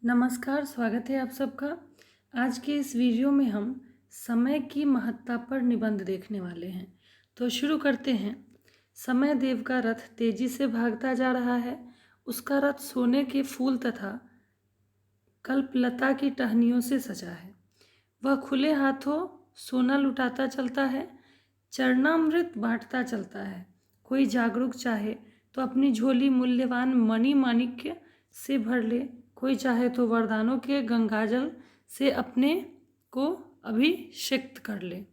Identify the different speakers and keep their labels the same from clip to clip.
Speaker 1: नमस्कार, स्वागत है आप सबका। आज के इस वीडियो में हम समय की महत्ता पर निबंध देखने वाले हैं। तो शुरू करते हैं। समय देव का रथ तेजी से भागता जा रहा है। उसका रथ सोने के फूल तथा कल्पलता की टहनियों से सजा है। वह खुले हाथों सोना लुटाता चलता है, चरणामृत बांटता चलता है। कोई जागरूक चाहे तो अपनी झोली मूल्यवान मणि माणिक्य से भर ले, कोई चाहे तो वरदानों के गंगाजल से अपने को अभिषिक्त कर ले।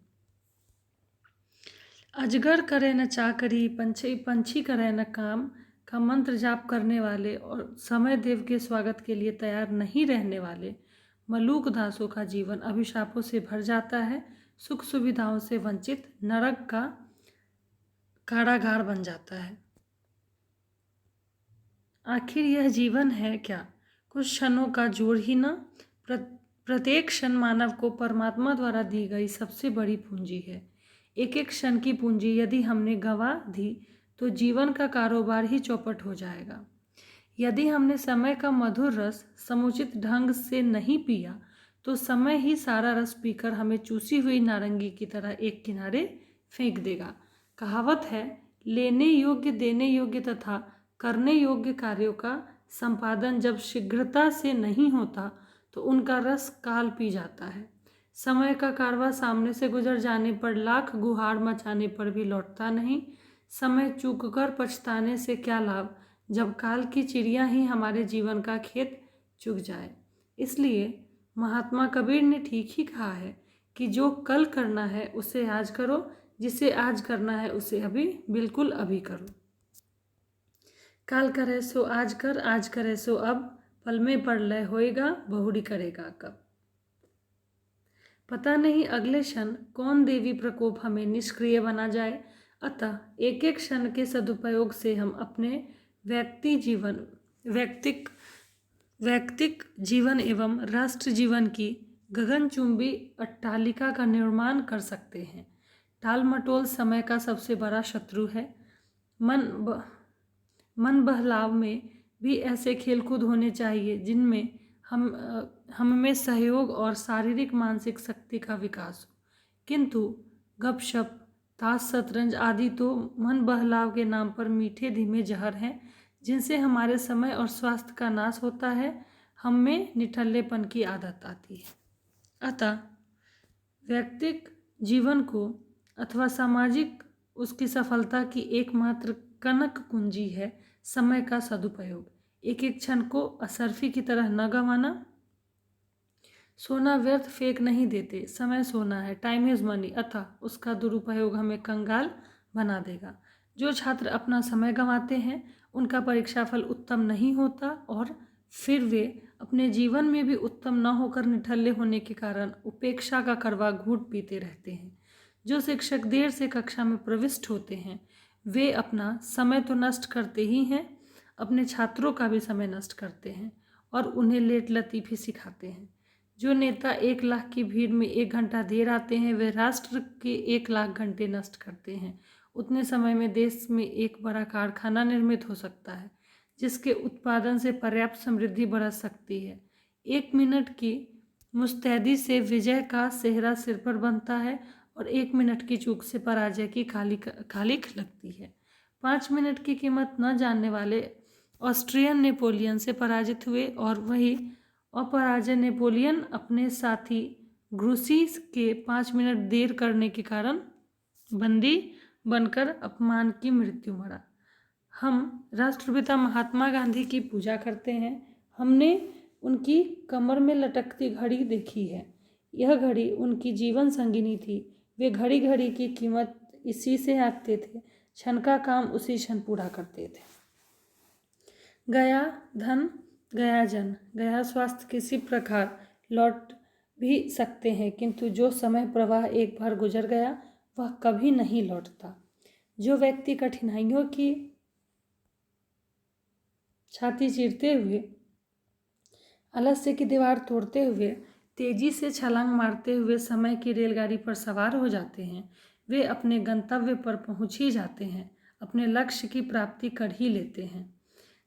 Speaker 1: अजगर करे न चाकरी, पंछी पंछी करे न काम का मंत्र जाप करने वाले और समय देव के स्वागत के लिए तैयार नहीं रहने वाले मलूक दासों का जीवन अभिशापों से भर जाता है। सुख सुविधाओं से वंचित नरक का कारागार बन जाता है। आखिर यह जीवन है क्या? कुछ क्षणों का जोड़ ही ना। प्रत्येक क्षण मानव को परमात्मा द्वारा दी गई सबसे बड़ी पूंजी है। एक एक क्षण की पूंजी यदि हमने गंवा दी तो जीवन का कारोबार ही चौपट हो जाएगा। यदि हमने समय का मधुर रस समुचित ढंग से नहीं पिया तो समय ही सारा रस पीकर हमें चूसी हुई नारंगी की तरह एक किनारे फेंक देगा। कहावत है, लेने योग्य, देने योग्य तथा करने योग्य कार्यों का संपादन जब शीघ्रता से नहीं होता तो उनका रस काल पी जाता है। समय का कारवां सामने से गुजर जाने पर लाख गुहार मचाने पर भी लौटता नहीं। समय चूककर पछताने से क्या लाभ, जब काल की चिड़िया ही हमारे जीवन का खेत चुग जाए। इसलिए महात्मा कबीर ने ठीक ही कहा है कि जो कल करना है उसे आज करो, जिसे आज करना है उसे अभी, बिल्कुल अभी करो। काल करे सो आज कर, आज करे सो अब, पल में प्रलय होएगा, बहुड़ी करेगा कब। पता नहीं अगले क्षण कौन देवी प्रकोप हमें निष्क्रिय बना जाए। अतः एक एक क्षण के सदुपयोग से हम अपने वैयक्तिक जीवन एवं राष्ट्र जीवन की गगनचुंबी अट्टालिका का निर्माण कर सकते हैं। टाल मटोल समय का सबसे बड़ा शत्रु है। मन बहलाव में भी ऐसे खेलकूद होने चाहिए जिनमें हम में सहयोग और शारीरिक मानसिक शक्ति का विकास हो। किंतु गपशप, ताश, शतरंज आदि तो मन बहलाव के नाम पर मीठे धीमे जहर हैं, जिनसे हमारे समय और स्वास्थ्य का नाश होता है। हम में निठल्लेपन की आदत आती है। अतः व्यक्तिक जीवन को अथवा सामाजिक उसकी सफलता की एकमात्र कनक कुंजी है समय का सदुपयोग। एक एक क्षण को असरफी की तरह न गंवाना। सोना व्यर्थ फेंक नहीं देते, समय सोना है, टाइम इज मनी, अतः उसका दुरुपयोग हमें कंगाल बना देगा। जो छात्र अपना समय गंवाते हैं उनका परीक्षाफल उत्तम नहीं होता और फिर वे अपने जीवन में भी उत्तम न होकर निठल्ले होने के कारण उपेक्षा का कड़वा घूंट पीते रहते हैं। जो शिक्षक देर से कक्षा में प्रविष्ट होते हैं वे अपना समय तो नष्ट करते ही हैं, अपने छात्रों का भी समय नष्ट करते हैं और उन्हें लेट लतीफ़ी सिखाते हैं। जो नेता 1 लाख की भीड़ में 1 घंटा देर आते हैं वे राष्ट्र के 1 लाख घंटे नष्ट करते हैं। उतने समय में देश में एक बड़ा कारखाना निर्मित हो सकता है जिसके उत्पादन से पर्याप्त समृद्धि बरस सकती है। 1 मिनट की मुस्तैदी से विजय का सेहरा सिर पर बनता है और 1 मिनट की चूक से पराजय की खालिक लगती है। 5 मिनट की कीमत न जानने वाले ऑस्ट्रियन नेपोलियन से पराजित हुए और वही अपराजय नेपोलियन अपने साथी ग्रुसी के 5 मिनट देर करने के कारण बंदी बनकर अपमान की मृत्यु मरा। हम राष्ट्रपिता महात्मा गांधी की पूजा करते हैं। हमने उनकी कमर में लटकती घड़ी देखी है। यह घड़ी उनकी जीवन संगिनी थी। वे घड़ी घड़ी की कीमत इसी से आंकते थे, क्षण का काम उसी क्षण पूरा करते थे। गया धन, गया जन, गया स्वास्थ्य किसी प्रकार लौट भी सकते हैं, किंतु जो समय प्रवाह एक बार गुजर गया वह कभी नहीं लौटता। जो व्यक्ति कठिनाइयों की छाती चीरते हुए, आलस्य की दीवार तोड़ते हुए, तेजी से छलांग मारते हुए समय की रेलगाड़ी पर सवार हो जाते हैं, वे अपने गंतव्य पर पहुंच ही जाते हैं, अपने लक्ष्य की प्राप्ति कर ही लेते हैं।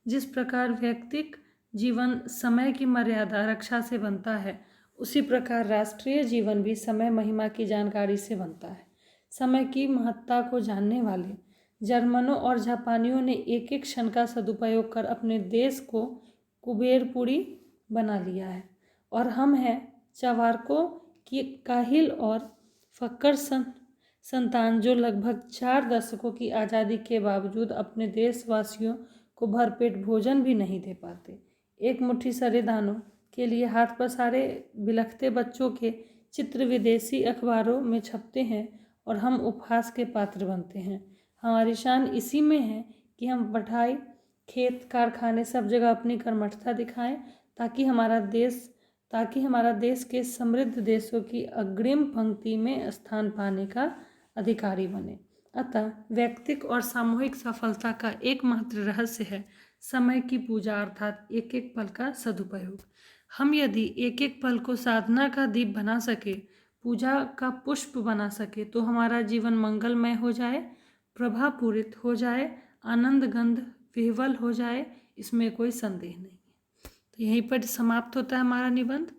Speaker 1: जिस प्रकार व्यक्तिक जीवन समय की मर्यादा रक्षा से बनता है, उसी प्रकार राष्ट्रीय जीवन भी समय महिमा की जानकारी से बनता है। समय की महत्ता को जानने वाले जर्मनों और जापानियों ने एक एक क्षण का सदुपयोग कर अपने देश को कुबेरपुरी बना लिया है, और हम हैं चवारकों की काहिल और फक्कर संतान जो लगभग 4 दशकों की आज़ादी के बावजूद अपने देशवासियों को भरपेट भोजन भी नहीं दे पाते। एक मुट्ठी सरे दानों के लिए हाथ पसारे बिलखते बच्चों के चित्र विदेशी अखबारों में छपते हैं और हम उपहास के पात्र बनते हैं। हमारी शान इसी में है कि हम पढ़ाई, खेत, कारखाने सब जगह अपनी कर्मठता दिखाएं ताकि हमारा देश के समृद्ध देशों की अग्रिम पंक्ति में स्थान पाने का अधिकारी बने। अतः व्यक्तिक और सामूहिक सफलता का एकमात्र रहस्य है समय की पूजा, अर्थात एक एक पल का सदुपयोग। हम यदि एक एक पल को साधना का दीप बना सके, पूजा का पुष्प बना सके, तो हमारा जीवन मंगलमय हो जाए, प्रभापूरित हो जाए, आनंद गंध विह्वल हो जाए, इसमें कोई संदेह नहीं है। तो यहीं पर समाप्त होता है हमारा निबंध।